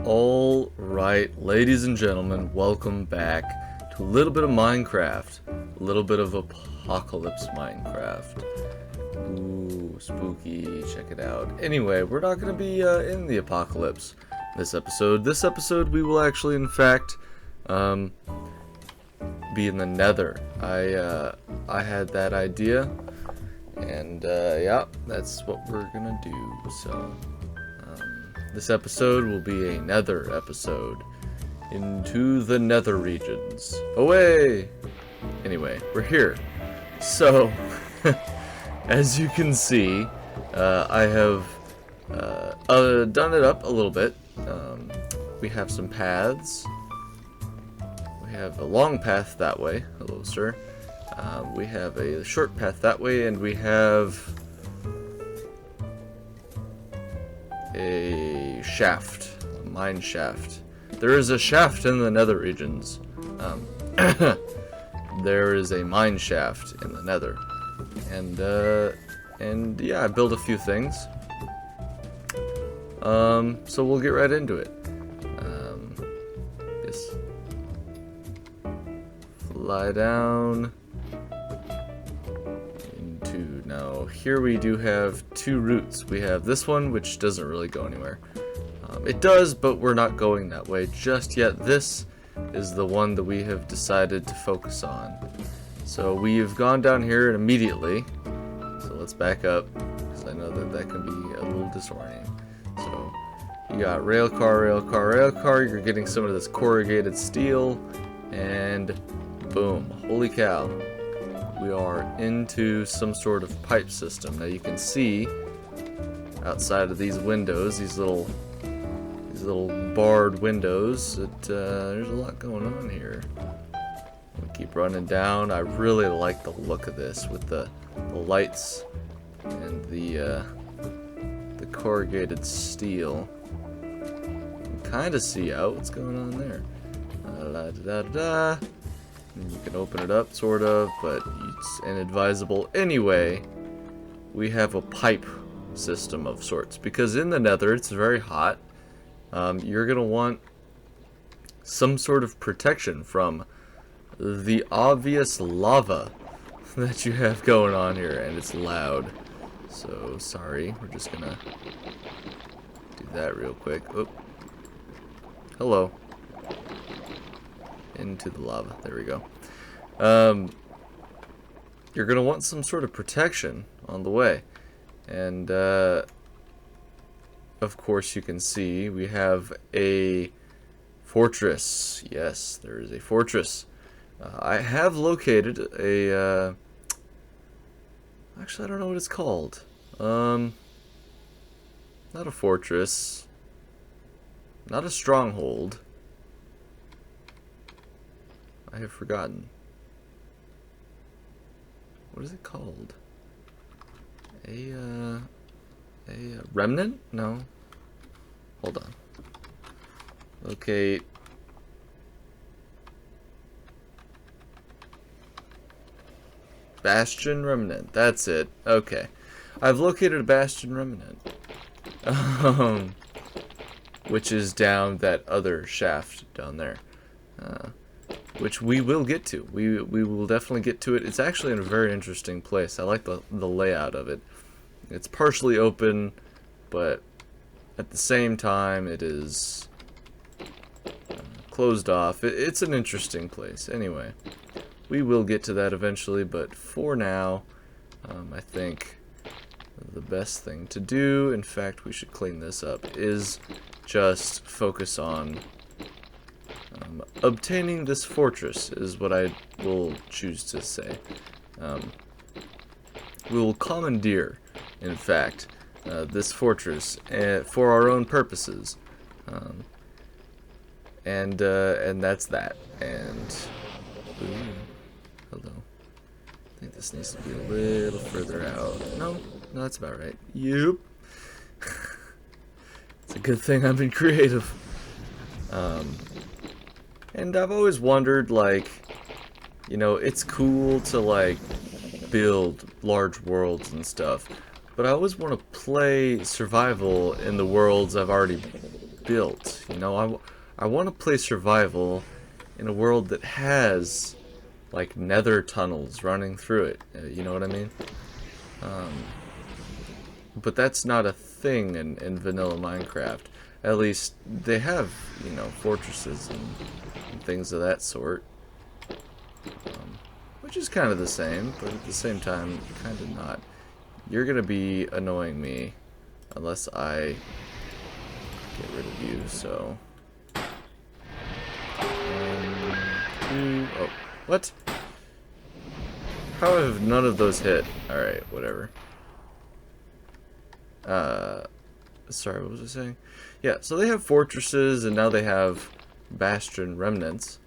All right, ladies and gentlemen, welcome back to a little bit of Minecraft, a little bit of Apocalypse Minecraft. Ooh, spooky, check it out. Anyway, we're not going to be in the apocalypse this episode. This episode we will actually, in fact, be in the nether. I had that idea, and yeah, that's what we're going to do, so... This episode will be a nether episode. Into the nether regions. Away! Anyway, we're here. So, as you can see, I have done it up a little bit. We have some paths. We have a long path that way. Hello, sir. We have a short path that way, and we have a shaft, a mine shaft. There is a shaft in the nether regions. There is a mine shaft in the nether, and yeah, I built a few things. So we'll get right into it. Yes. Fly down. Now here we do have two routes. We have this one, which doesn't really go anywhere. It does, but we're not going that way just yet. This is the one that we have decided to focus on. So we've gone down here and immediately, so let's back up, because I know that that can be a little disorienting. So you got rail car, rail car, rail car. You're getting some of this corrugated steel, and boom, holy cow. We are into some sort of pipe system. Now you can see outside of these windows, these little barred windows, that there's a lot going on here. We keep running down. I really like the look of this with the lights and the corrugated steel. You can kind of see out what's going on there. Da da da da. You can open it up, sort of, but it's inadvisable. Anyway, we have a pipe system of sorts, because in the nether, it's very hot. You're going to want some sort of protection from the obvious lava that you have going on here, and it's loud. So, sorry, we're just going to do that real quick. Oop. Hello. Into the lava. There we go. You're going to want some sort of protection on the way. And, of course, you can see we have a fortress. Yes, there is a fortress. I have located a... actually, I don't know what it's called. Not a fortress. Not a stronghold. I have forgotten. What is it called? A remnant? No. Hold on. Locate. Bastion remnant. That's it. Okay. I've located a bastion remnant. Which is down that other shaft down there. Which we will get to. We will definitely get to it. It's actually in a very interesting place. I like the layout of it. It's partially open, but at the same time it is closed off. It's an interesting place. Anyway, we will get to that eventually, but for now, I think the best thing to do, in fact we should clean this up, is just focus on obtaining this fortress, is what I will choose to say. We will commandeer, in fact, this fortress for our own purposes, and that's that. And ooh, hello. I think this needs to be a little further out. No, that's about right. Yep. It's a good thing I'm being creative. And I've always wondered, like, you know, it's cool to, like, build large worlds and stuff, but I always want to play survival in the worlds I've already built. You know, I want to play survival in a world that has like nether tunnels running through it. You know what I mean? But that's not a thing in vanilla Minecraft. At least they have, you know, fortresses and things of that sort. Which is kind of the same, but at the same time, kind of not. You're gonna be annoying me unless I get rid of you, so... oh, what? How have none of those hit? Alright, whatever. Sorry, what was I saying? Yeah, so they have fortresses, and now they have bastion remnants.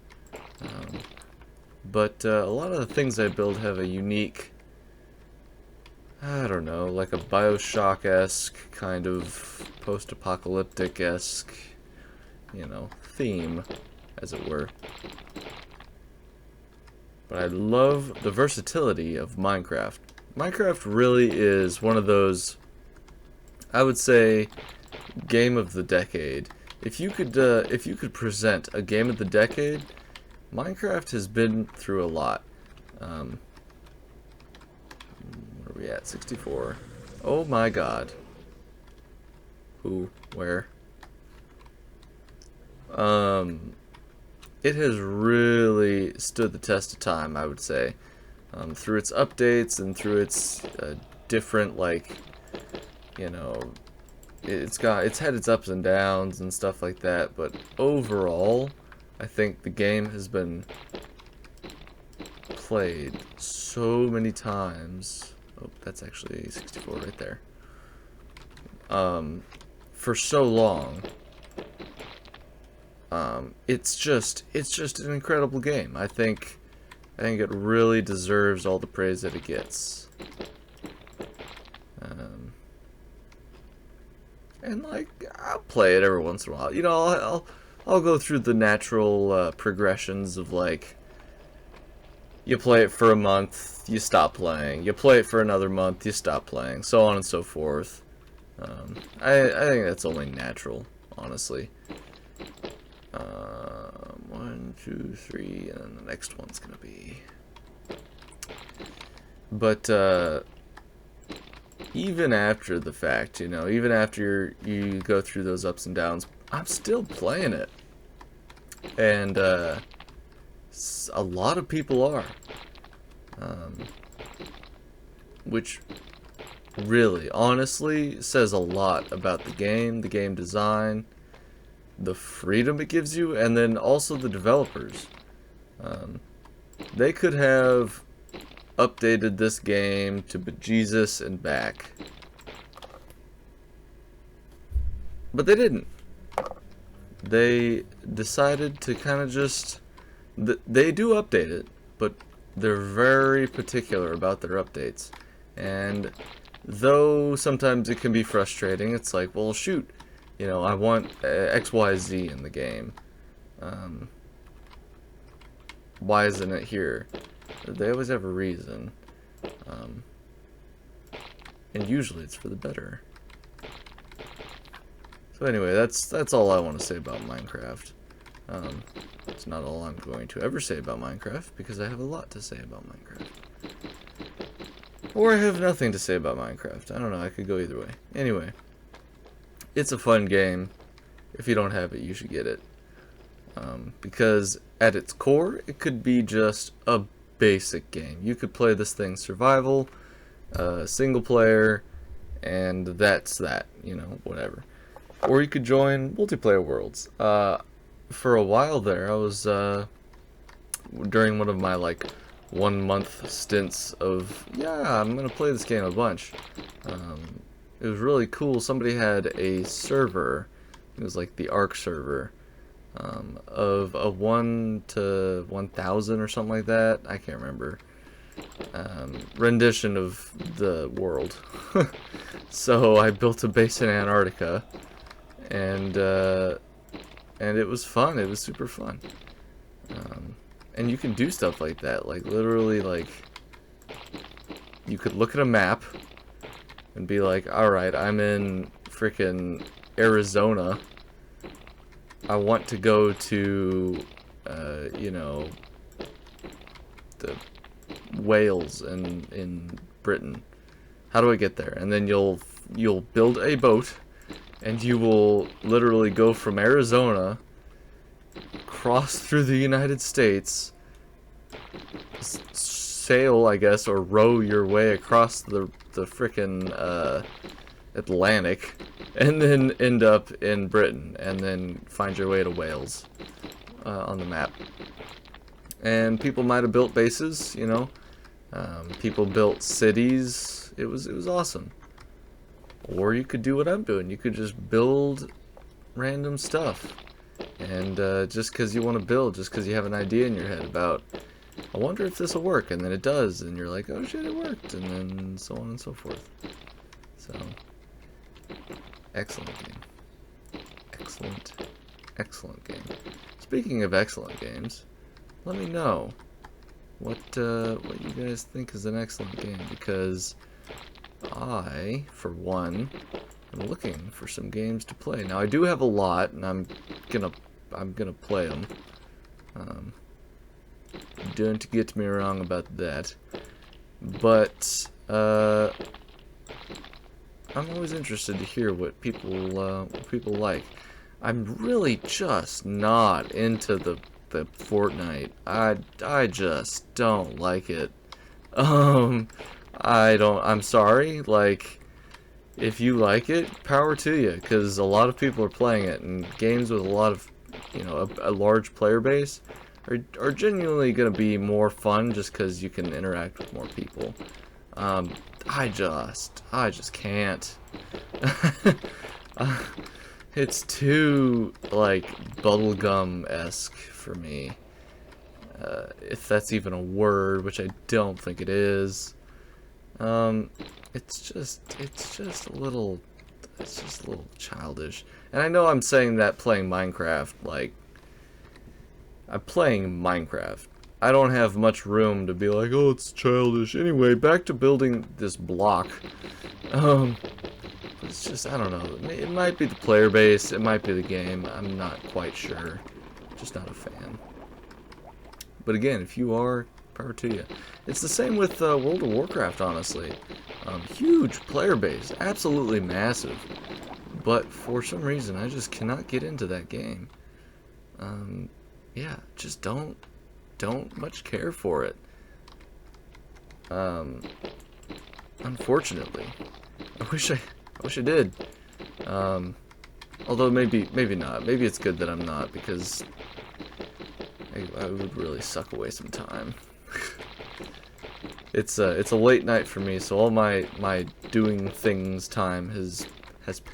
But a lot of the things I build have a unique, I don't know, like a Bioshock-esque, kind of post-apocalyptic-esque, you know, theme, as it were. But I love the versatility of Minecraft. Minecraft really is one of those, I would say, game of the decade. If you could present a game of the decade, Minecraft has been through a lot. Where are we at? 64. Oh my god. Who? Where? It has really stood the test of time, I would say. Through its updates and through its different, like, you know, it's had its ups and downs and stuff like that, but overall, I think the game has been played so many times. Oh, that's actually 64 right there. For so long. It's just an incredible game. I think it really deserves all the praise that it gets. And like, I'll play it every once in a while. You know, I'll go through the natural progressions of, like, you play it for a month, you stop playing. You play it for another month, you stop playing. So on and so forth. I think that's only natural, honestly. 1, 2, 3, and then the next one's gonna be... But, even after the fact, you know, even after you go through those ups and downs, I'm still playing it. And, a lot of people are. Which really, honestly, says a lot about the game design, the freedom it gives you, and then also the developers. They could have updated this game to bejesus and back. But they didn't. They decided to kind of just... They do update it, but they're very particular about their updates. And though sometimes it can be frustrating, it's like, well, shoot, you know, I want XYZ in the game. Why isn't it here? They always have a reason. And usually it's for the better. So anyway, that's all I want to say about Minecraft. It's not all I'm going to ever say about Minecraft, because I have a lot to say about Minecraft. Or I have nothing to say about Minecraft. I don't know, I could go either way. Anyway, it's a fun game. If you don't have it, you should get it. Because at its core, it could be just a basic game. You could play this thing survival, single player, and that's that, you know, whatever. Or you could join multiplayer worlds. For a while there, I was, during one of my, like, 1 month stints of, yeah, I'm gonna play this game a bunch. It was really cool. Somebody had a server, it was like the Ark server, of a 1 to 1,000 or something like that, I can't remember, rendition of the world. So I built a base in Antarctica, and it was fun. It was super fun. And you can do stuff like that, like literally, like, you could look at a map and be like, alright, I'm in frickin' Arizona, I want to go to, you know, the Wales in Britain. How do I get there? And then you'll build a boat, and you will literally go from Arizona, cross through the United States, sail, I guess, or row your way across the frickin' Atlantic, and then end up in Britain, and then find your way to Wales on the map. And people might have built bases, you know. People built cities. It was awesome. Or you could do what I'm doing. You could just build random stuff. And just because you want to build, just because you have an idea in your head about, I wonder if this will work, and then it does, and you're like, oh shit, it worked, and then so on and so forth. So, excellent game. Excellent game. Speaking of excellent games, let me know what you guys think is an excellent game, because I, for one, am looking for some games to play. Now I do have a lot, and I'm gonna play them. Don't get me wrong about that, but I'm always interested to hear what people like. I'm really just not into the Fortnite. I just don't like it. I'm sorry, like, if you like it, power to you, because a lot of people are playing it, and games with a lot of, you know, a large player base are genuinely going to be more fun just because you can interact with more people. I just can't. It's too, like, bubblegum-esque for me. If that's even a word, which I don't think it is. It's just a little childish. And I know I'm saying that playing Minecraft, like, I'm playing Minecraft. I don't have much room to be like, oh, it's childish. Anyway, back to building this block. It's just, I don't know. It might be the player base, it might be the game. I'm not quite sure. Just not a fan. But again, if you are, power to you. It's the same with World of Warcraft, honestly. Huge player base, absolutely massive. But for some reason, I just cannot get into that game. Yeah, just don't much care for it. Unfortunately, I wish I did. Although maybe not. Maybe it's good that I'm not, because I would really suck away some time. It's a late night for me, so all my doing things time has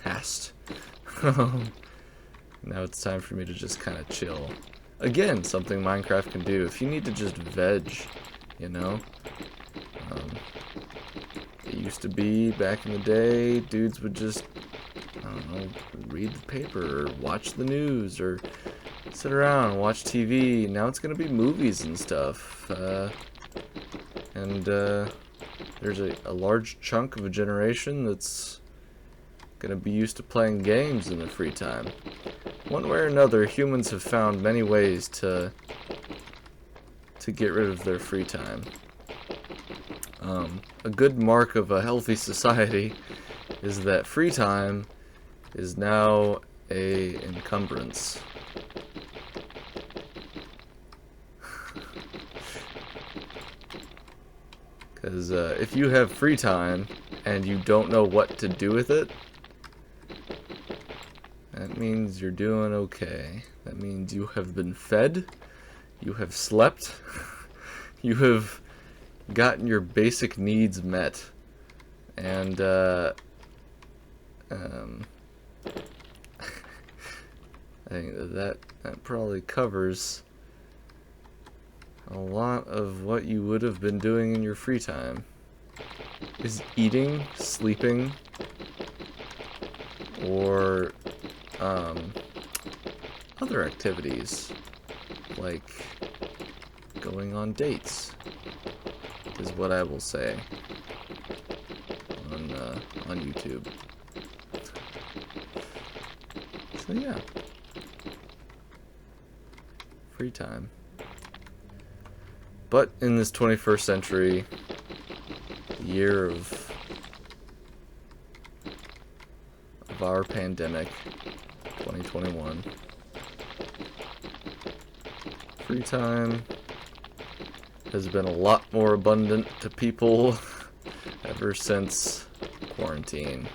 passed. Now it's time for me to just kind of chill. Again, something Minecraft can do. If you need to just veg, you know. It used to be, back in the day, dudes would just, I don't know, read the paper, or watch the news, or sit around and watch TV. Now it's going to be movies and stuff. And there's a large chunk of a generation that's going to be used to playing games in their free time. One way or another, humans have found many ways to get rid of their free time. A good mark of a healthy society is that free time is now a encumbrance. Because if you have free time and you don't know what to do with it, that means you're doing okay. That means you have been fed, you have slept, you have gotten your basic needs met, and I think that probably covers a lot of what you would have been doing in your free time. Is eating, sleeping, or other activities like going on dates is what I will say on YouTube. So yeah, free time. But in this 21st century, the year of our pandemic, 2021, free time has been a lot more abundant to people ever since quarantine.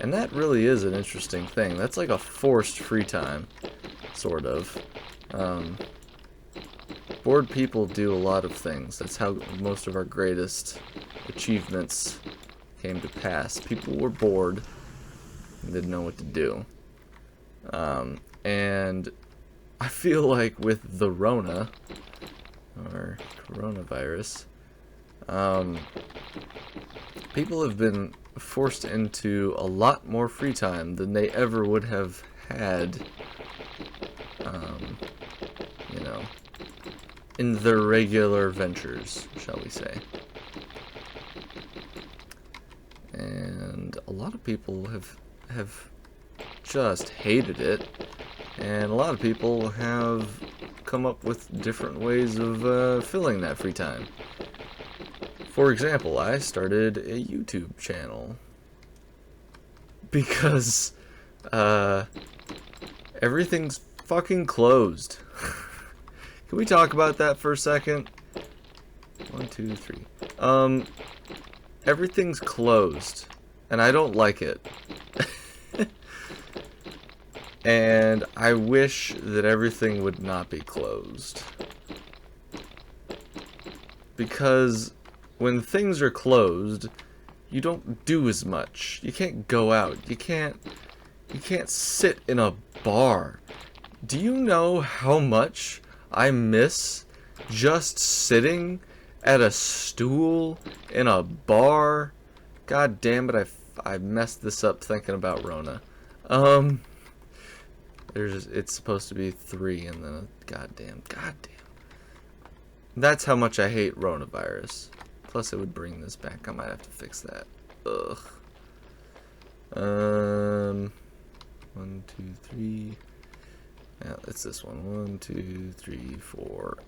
And that really is an interesting thing. That's like a forced free time, sort of. Bored people do a lot of things. That's how most of our greatest achievements came to pass. People were bored and didn't know what to do. And I feel like with the Rona, or coronavirus, people have been forced into a lot more free time than they ever would have had, you know, in their regular ventures, shall we say. And a lot of people have just hated it, and a lot of people have come up with different ways of filling that free time. For example, I started a YouTube channel because everything's fucking closed. Can we talk about that for a second? 1, 2, 3. Everything's closed, and I don't like it. And I wish that everything would not be closed. Because when things are closed, you don't do as much. You can't go out. You can't sit in a bar. Do you know how much I miss just sitting at a stool in a bar? God damn it, I messed this up thinking about Rona. It's supposed to be 3 and then a goddamn. That's how much I hate Ronavirus. Plus, it would bring this back. I might have to fix that. Ugh. 1, 2, 3. Yeah, it's this one. 1, 2, 3, 4.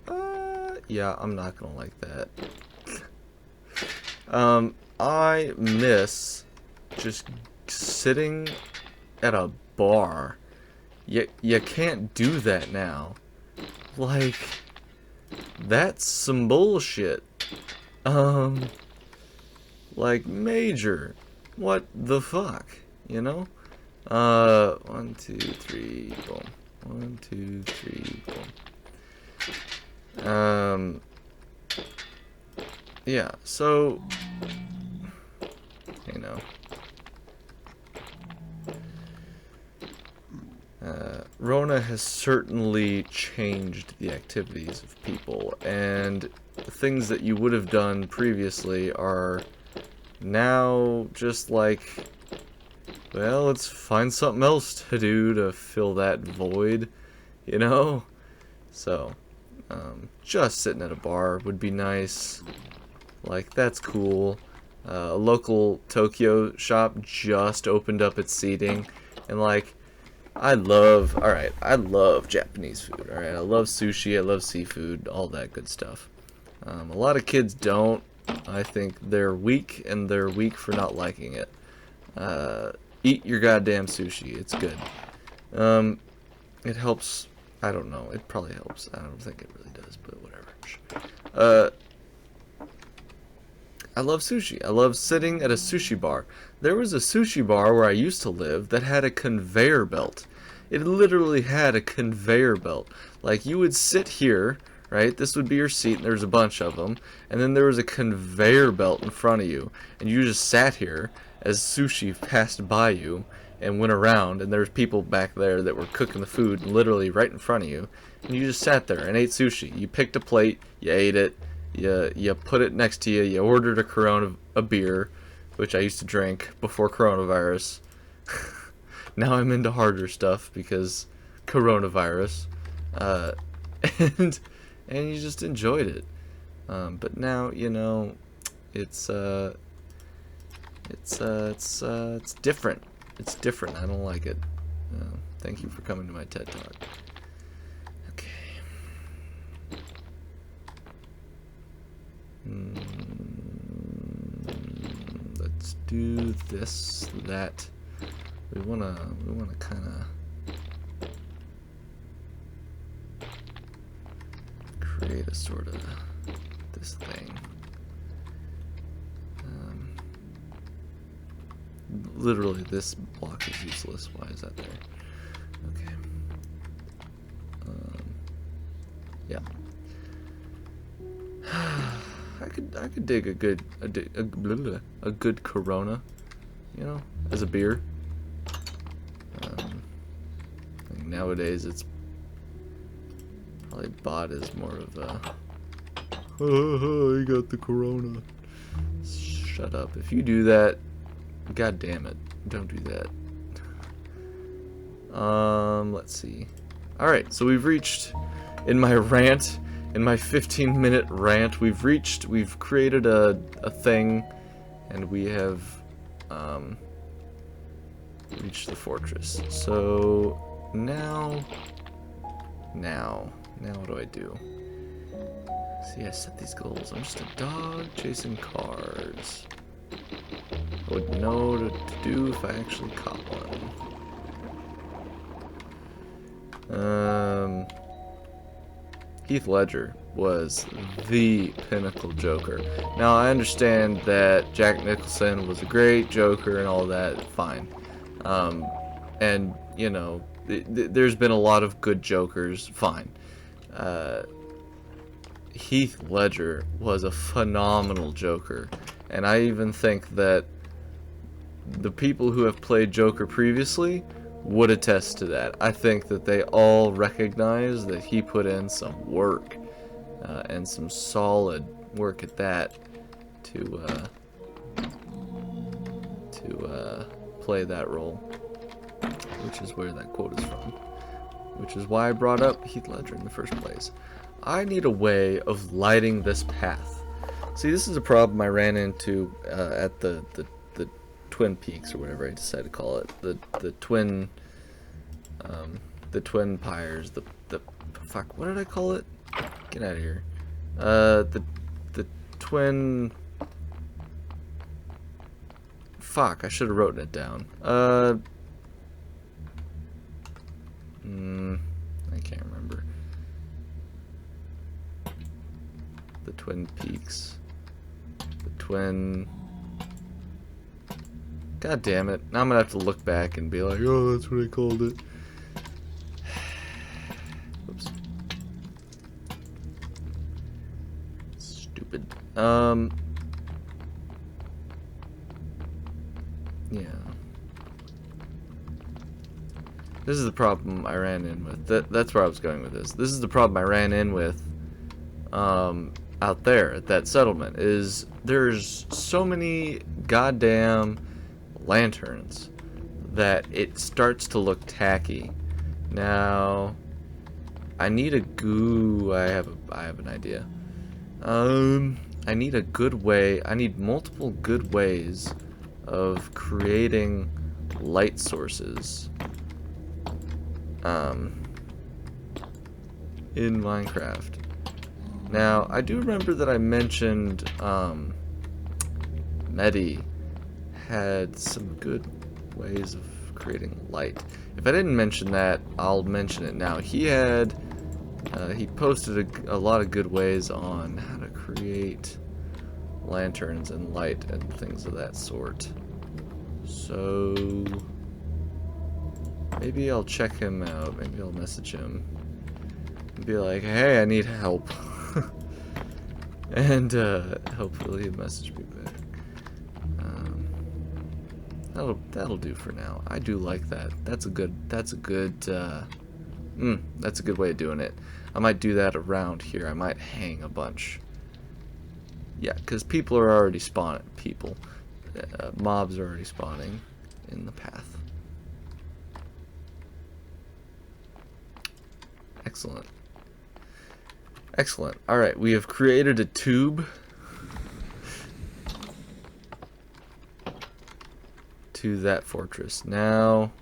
Yeah, I'm not gonna like that. I miss just sitting at a bar. You can't do that now. Like, that's some bullshit. Like, major. What the fuck? You know? 1, 2, 3, boom. 1, 2, 3, boom. Yeah, so, you know. Rona has certainly changed the activities of people, and the things that you would have done previously are now just like, well, let's find something else to do to fill that void, you know? So, just sitting at a bar would be nice. Like, that's cool. A local Tokyo shop just opened up its seating, and like, I love Japanese food, alright? I love sushi, I love seafood, all that good stuff. A lot of kids don't. I think they're weak, and they're weak for not liking it. Eat your goddamn sushi, it's good. It helps, I don't know, it probably helps. I don't think it really does, but whatever. I love sushi. I love sitting at a sushi bar. There was a sushi bar where I used to live that had a conveyor belt. It literally had a conveyor belt. Like, you would sit here, right? This would be your seat, and there's a bunch of them. And then there was a conveyor belt in front of you. And you just sat here as sushi passed by you and went around. And there's people back there that were cooking the food literally right in front of you. And you just sat there and ate sushi. You picked a plate, you ate it. You put it next to you. You ordered a beer, which I used to drink before coronavirus. Now I'm into harder stuff because coronavirus, and you just enjoyed it. But now, you know, it's different. It's different. I don't like it. Thank you for coming to my TED Talk. Okay. do this, that. We wanna kind of create a sort of this thing. Literally, this block is useless. Why is that there? Okay. Yeah. I could dig a good Corona, you know, as a beer. I think nowadays it's probably bought as more of a. Oh, I got the Corona. Shut up! If you do that, God damn it, don't do that. Let's see. All right, so we've reached in my rant. In my 15-minute rant, we've created a thing, and we have reached the fortress. So now what do I do? See, I set these goals. I'm just a dog chasing cars. I would know what to do if I actually caught one. Heath Ledger was the pinnacle Joker. Now, I understand that Jack Nicholson was a great Joker and all that, fine. And, you know, there's been a lot of good Jokers, fine. Heath Ledger was a phenomenal Joker. And I even think that the people who have played Joker previously would attest to that. I think that they all recognize that he put in some work, and some solid work at that, to play that role, which is where that quote is from, which is why I brought up Heath Ledger in the first place. I need a way of lighting this path. See, this is a problem I ran into at the Twin Peaks, or whatever I decided to call it, the twin pyres, the fuck, what did I call it? Get out of here. The twin, fuck, I should have written it down. I can't remember. The Twin Peaks, the twin. God damn it. Now I'm gonna have to look back and be like, oh, that's what I called it. Whoops. Stupid. Yeah. This is the problem I ran in with. That's where I was going with this. This is the problem I ran in with out there at that settlement, is there's so many goddamn lanterns that it starts to look tacky. Now I need a goo. I have an idea. I need a good way. I need multiple good ways of creating light sources in Minecraft. Now I do remember that I mentioned Medi had some good ways of creating light. If I didn't mention that, I'll mention it now. He posted a lot of good ways on how to create lanterns and light and things of that sort. So maybe I'll check him out. Maybe I'll message him and be like, hey, I need help. And hopefully he'll message me back. That'll do for now. I do like that. That's a good way of doing it. I might do that around here. I might hang a bunch. Yeah, because people are already spawning. Mobs are already spawning in the path. Excellent. Excellent. Alright, we have created a tube to that fortress. Now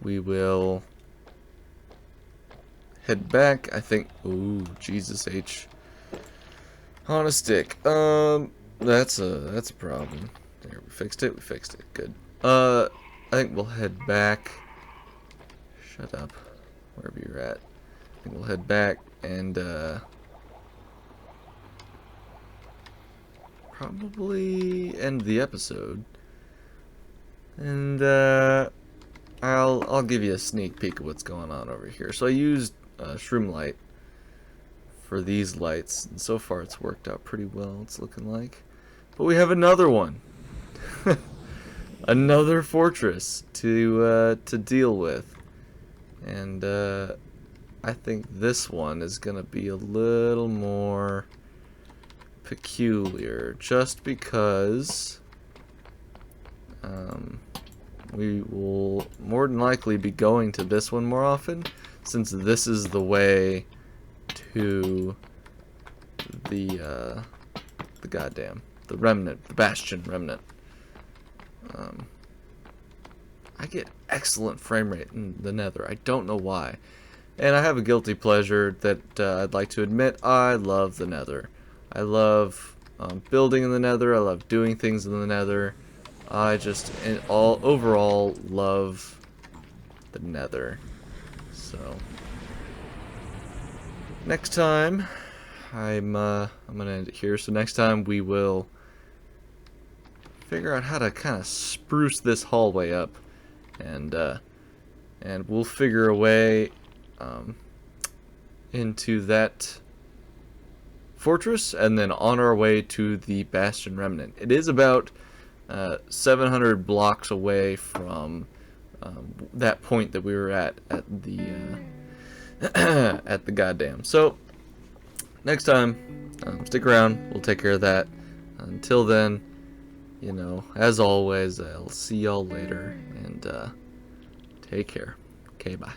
we will head back. I think. Ooh, Jesus H. On a stick. That's a problem. There, we fixed it. We fixed it. Good. I think we'll head back. Shut up. Wherever you're at. I think we'll head back and probably end the episode. And I'll give you a sneak peek of what's going on over here. So I used shroom light for these lights, and so far it's worked out pretty well, it's looking like. But we have another one. Another fortress to deal with. And I think this one is gonna be a little more peculiar, just because we will more than likely be going to this one more often, since this is the way to the remnant, the bastion remnant. I get excellent frame rate in the nether. I don't know why. And I have a guilty pleasure that I'd like to admit. I love the nether. I love building in the nether. I love doing things in the nether. I just overall love the nether. So next time I'm gonna end it here. So next time we will figure out how to kind of spruce this hallway up, and we'll figure a way into that fortress, and then on our way to the bastion remnant. It is about 700 blocks away from that point that we were at the at the goddamn. So next time, stick around. We'll take care of that. Until then, you know, as always, I'll see y'all later, and take care. Okay, bye.